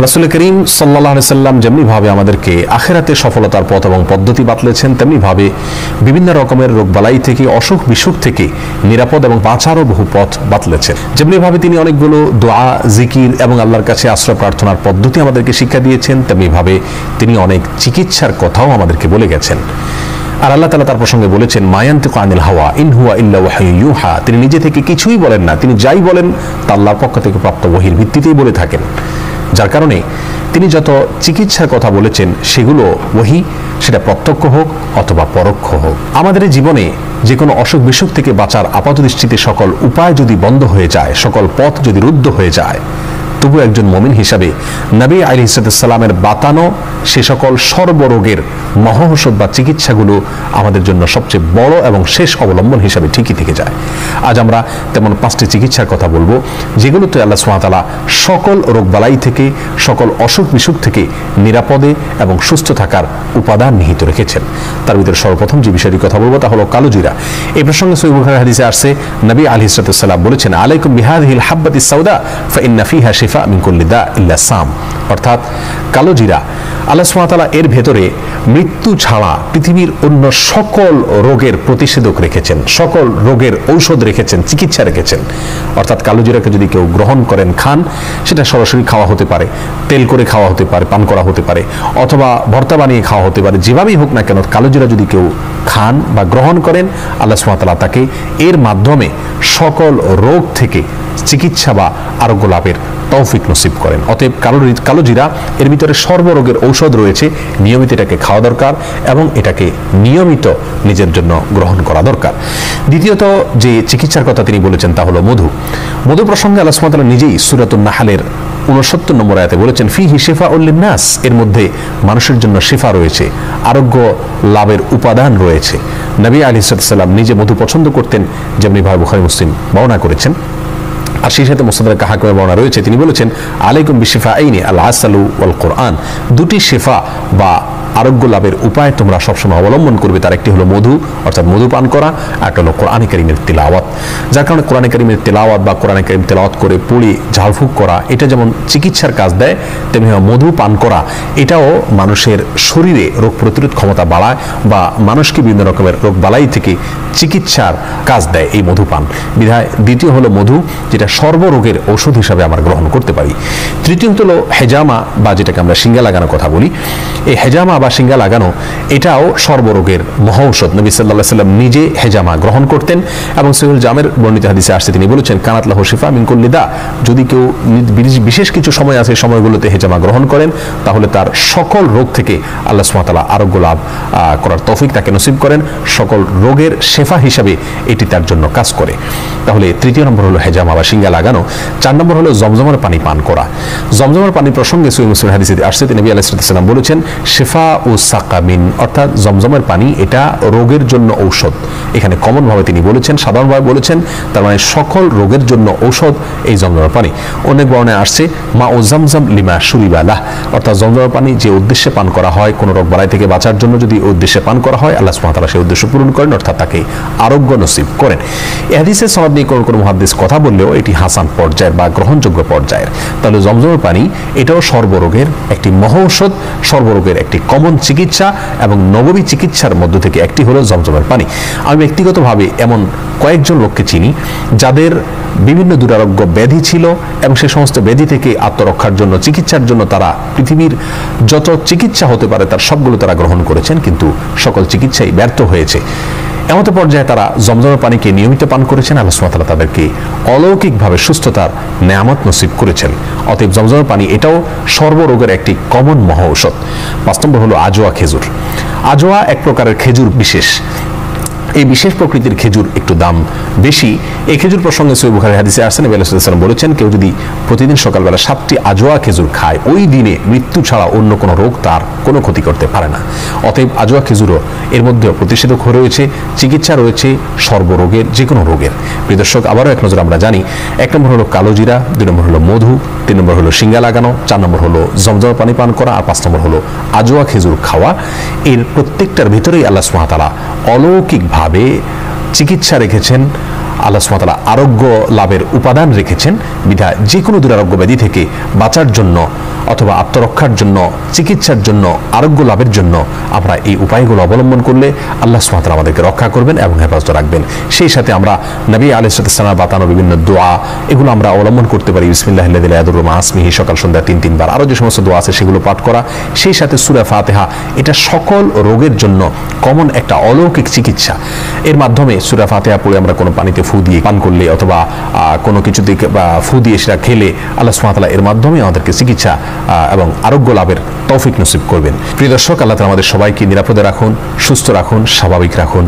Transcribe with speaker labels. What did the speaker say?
Speaker 1: রাসূল করিম সাল্লাল্লাহু আলাইহি সাল্লাম যেমনিভাবে আমাদেরকে আখিরাতে সফলতার পথ এবং পদ্ধতি বাতলেছেন, তেমনিভাবে বিভিন্ন রকমের রোগবালাই থেকে, অসুখ বিসুখ থেকে নিরাপদ এবং বাঁচারও বহু পথ বাতলেছেন। যেমনিভাবে তিনি অনেকগুলো দোয়া, জিকির এবং আল্লাহর কাছে আশ্রয় প্রার্থনার পদ্ধতি আমাদেরকে শিক্ষা দিয়েছেন, তেমনিভাবে তিনি অনেক চিকিৎসার কথাও আমাদেরকে বলে গেছেন। আর আল্লাহ তাআলা তার প্রসঙ্গে বলেছেন, মা ইয়ানতিকু আনিল হাওয়া ইন হুয়া ইল্লা ওয়াহয়ুন ইউহা, তিনি নিজে থেকে কিছুই বলেন না, তিনি যাই বলেন তা আল্লাহর পক্ষ থেকে প্রাপ্ত ওহীর ভিত্তিতেই বলে থাকেন। যার কারণে তিনি যত চিকিৎসার কথা বলেছেন সেগুলো ওহী, সেটা প্রত্যক্ষ হোক অথবা পরোক্ষ হোক। আমাদের জীবনে যে কোনো অসুখ বিসুখ থেকে বাঁচার আপাতদৃষ্টিতে সকল উপায় যদি বন্ধ হয়ে যায়, সকল পথ যদি রুদ্ধ হয়ে যায়, তবু একজন মুমিন হিসাবে নবী আলাইহিস সালামের বাতানো সে সকল সর্বরোগের মহৌষধ বা চিকিৎসাগুলো আমাদের জন্য সবচেয়ে বড় এবং শেষ অবলম্বন হিসাবে ঠিকই থেকে যায়। আজ আমরা তেমন 5টি চিকিৎসার কথা বলবো, যেগুলোতে আল্লাহ সুবহানাহু ওয়া তাআলা সকল রোগবালাই থেকে, সকল অসুখ বিসুখ থেকে নিরাপদে এবং সুস্থ থাকার উপাদান নিহিত রেখেছেন। তার ভিতরে সর্বপ্রথম যে বিষয়টি কথা বলবো তা হলো কালোজিরা। এই প্রসঙ্গে সহিহ বুখারী হাদিসে আসছে, নবী আলাইহিস সালাম বলেছেন, আলাইকুম বিহাযিহিল হাব্বাতিস সাউদা ফাইন্না ফিহা শিফা মিন কুল্লি দা ইল্লা সাম। অর্থাৎ কালোজিরা, আল্লাহ সুবহানাহু ওয়া তাআলা এর ভেতরে মৃত্যু ছাড়া পৃথিবীর অন্য সকল রোগের প্রতিষেধক রেখেছেন, সকল রোগের ঔষধ রেখেছেন, চিকিৎসা রেখেছেন। অর্থাৎ কালোজিরাকে যদি কেউ গ্রহণ করেন, খান, সেটা সরাসরি খাওয়া হতে পারে, তেল করে খাওয়া হতে পারে, পান করা হতে পারে, অথবা ভর্তা বানিয়ে খাওয়া হতে পারে। যেভাবেই হোক না কেন, কালোজিরা যদি কেউ খান বা গ্রহণ করেন, আল্লাহ সুবহানাহু ওয়া তাআলা তাকে এর মাধ্যমে সকল রোগ থেকে চিকিৎসা বা আরোগ্য লাভের তৌফিক নসিব করেন। অতএব কালোজিরা এর ভিতরে সর্বরোগের ঔষধ রয়েছে, নিয়মিত এটাকে খাওয়া দরকার এবং এটাকে নিয়মিত নিজের জন্য গ্রহণ করা দরকার। দ্বিতীয়ত যে চিকিৎসার কথা তিনি বলেছেন তা হলো মধু। মধু প্রসঙ্গে আল্লাহ সুবহানাহু ওয়া তাআলা নিজেই সূরাতুন নাহলের 69 নম্বর আয়াতে বলেছেন, ফিহি শিফাউল লিন্নাস, এর মধ্যে মানুষের জন্য শিফা রয়েছে, আরোগ্য লাভের উপাদান রয়েছে। নবী আলাইহিস সালাম নিজে মধু পছন্দ করতেন, যেমনি ভাবে বুখারী মুসলিম বর্ণনা করেছেন। আর সেই সাথে মুসনাদে হাকিমে বর্ণনা রয়েছে, তিনি বলেছেন, আলাইকুম বিশিফাইনি আল আসালু ওয়াল কোরআন, দুটি শিফা বা আরোগ্য লাভের উপায় তোমরা সবসময় অবলম্বন করবে। তার একটি হলো মধু, অর্থাৎ মধু পান করা, আর একটা হলো কোরআনে কারীমের তিলাওয়াত। যার কারণে কোরআনে কারীমের তিলাওয়াত বা কোরআনে কারীম তিলাওয়াত করে পড়ে ঝাড়ফুঁক করা, এটা যেমন চিকিৎসার কাজ দেয়, তেমনি মধু পান করা এটাও মানুষের শরীরে রোগ প্রতিরোধ ক্ষমতা বাড়ায় বা মানুষকে বিভিন্ন রকমের রোগ বালাই থেকে চিকিৎসার কাজ দেয় এই মধু পান। বিধায় দ্বিতীয় হলো মধু, যেটা সর্বরোগের ঔষধ হিসাবে আমরা গ্রহণ করতে পারি। তৃতীয়ত হলো হেজামা বা যেটাকে আমরা শিঙ্গা লাগানোর কথা বলি। এই হেজামা বা শিঙ্গা লাগানো এটাও সর্বরোগের মহৌষধ। নবী সাল্লাল্লাহু আলাইহি সাল্লাম নিজে হেজামা গ্রহণ করতেন এবং সহিহুল জামের বর্ণিত হাদিসে আসছে, তিনি বলেছেন, কানাত লাহু শিফা মিন কুল্লি দা, যদি কেউ বিশেষ কিছু সময় আছে, সময়গুলোতে হেজামা গ্রহণ করেন, তাহলে তার সকল রোগ থেকে আল্লাহ সুবহানাহু ওয়া তাআলা আরোগ্য লাভ করার তৌফিক তাকে নসিব করেন। সকল রোগের শেফা হিসাবে এটি তার জন্য কাজ করে। তাহলে তৃতীয় নম্বর হলো হেজামা বা শিঙ্গা লাগানো। 4 নম্বর হলো জমজমের পানি পান করা। জমজমের পানি প্রসঙ্গে সহিহ মুসলিম হাদিসে আসছে, নবী আলাইহিস সালাম বলেছেন, শিফা ও সাকামিন, অর্থাৎ জমজমের পানি এটা রোগের জন্য ঔষধ। এখানে কমন ভাবে তিনি বলেছেন, সাধারণভাবে বলেছেন, তার মানে সকল রোগের জন্য ঔষধ এই জমজমের পানি। অনেক বর্ণনায় আসছে, মা ও জমজম লিমা শুরিবা লাহ, অর্থাৎ জমজমের পানি যে উদ্দেশ্যে পান করা হয়, কোনো রোগ বালাই থেকে বাঁচার জন্য যদি উদ্দেশ্যে পান করা হয়, আল্লাহ সুবহানাহু ওয়া তাআলা সেই উদ্দেশ্য পূরণ করেন, অর্থাৎ তাকে আরোগ্য নসিব করেন। এই হাদিসের সনদ নিয়ে কোন মুহাদ্দিস কথা বললেও এটি হাসান পর্যায়ের বা গ্রহণযোগ্য পর্যায়ের। তাহলে জমজমের পানি এটাও সর্বরোগের একটি মহৌষধ, সর্বরোগের একটি কমন চিকিৎসা এবং নববী চিকিৎসার মধ্য থেকে একটি হলো জমজমের পানি। আমি ব্যক্তিগতভাবে এমন কয়েকজন লোককে চিনি যাদের বিভিন্ন দুরারোগ্য ব্যাধি ছিল এবং সেই সমস্ত ব্যাধি থেকে আত্মরক্ষার জন্য, চিকিৎসার জন্য তারা পৃথিবীর যত চিকিৎসা হতে পারে তার সবগুলো তারা গ্রহণ করেছেন, কিন্তু সকল চিকিৎসাই ব্যর্থ হয়েছে। এমত পর্যায়ে তারা জমজমের পানিকে নিয়মিত পান করেছেন, আল্লাহ সুবহানাহু ওয়া তাআলা তাদেরকে অলৌকিকভাবে সুস্থতার নেয়ামত নসিব করেছেন। অতএব জমজমের পানি এটাও সর্বরোগের একটি কমন মহৌষধ। 5 নম্বর হলো আজোয়া খেজুর। আজোয়া এক প্রকারের খেজুর বিশেষ। এই বিশেষ প্রকৃতির খেজুর একটু দাম বেশি। এই খেজুর প্রসঙ্গে সহিহ বুখারী হাদিসে আসছে, নবী সাল্লাল্লাহু আলাইহি ওয়াসাল্লাম বলেছেন, কেউ যদি প্রতিদিন সকালবেলা 7টি আজোয়া খেজুর খায়, ওই দিনে মৃত্যু ছাড়া অন্য কোনো রোগ তার কোনো ক্ষতি করতে পারে না। অতএব আজোয়া খেজুরও এর মধ্যে প্রতিষেধক রয়েছে, চিকিৎসা রয়েছে সর্বরোগের, যে কোনো রোগের। প্রিয় দর্শক, আবারও এক নজর আমরা জানি, 1 নম্বর হলো কালোজিরা, 2 নম্বর হলো মধু, 3 নম্বর হলো শিঙ্গা লাগানো, 4 নম্বর হলো জমজমের পানি পান করা, আর 5 নম্বর হলো আজোয়া খেজুর খাওয়া। এর প্রত্যেকটার ভিতরেই আল্লাহ সুবহানাহু ওয়া তাআলা অলৌকিকভাবে চিকিৎসা রেখেছেন, আল্লাহ সুবহানাহু ওয়া তাআলা আরোগ্য লাভের উপাদান রেখেছেন। বিধায় যে কোনো দুরারোগ্য ব্যাধি থেকে বাঁচার জন্য অথবা আত্মরক্ষার জন্য, চিকিৎসার জন্য, আরোগ্য লাভের জন্য আমরা এই উপায়গুলো অবলম্বন করলে আল্লাহ সুবহানাহু ওয়া তাআলা আমাদেরকে রক্ষা করবেন এবং হেফাজত রাখবেন। সেই সাথে আমরা নবী আলাইহিস সালামের বাতানো বিভিন্ন দোয়া এগুলো আমরা অবলম্বন করতে পারি। বিসমিল্লাহিল্লাযী লা ইয়াদুররু মা ইসমিহি সকাল সন্ধ্যা 3 বার, আরও যে সমস্ত দোয়া আছে সেগুলো পাঠ করা। সেই সাথে সূরা ফাতিহা, এটা সকল রোগের জন্য কমন একটা অলৌকিক চিকিৎসা। এর মাধ্যমে সূরা ফাতিহা পড়ে আমরা কোনো পানিতে ফু দিয়ে পান করলে অথবা কোনো কিছুতে ফু দিয়ে সেটা খেলে আল্লাহ সুবহানাহু ওয়া তাআলা এর মাধ্যমে আমাদেরকে চিকিৎসা এবং আরোগ্য লাভের তৌফিক নসিব করবেন। প্রিয় দর্শক, আল্লাহ তাআলা আমাদের সবাইকে নিরাপদে রাখুন, সুস্থ রাখুন, স্বাভাবিক রাখুন।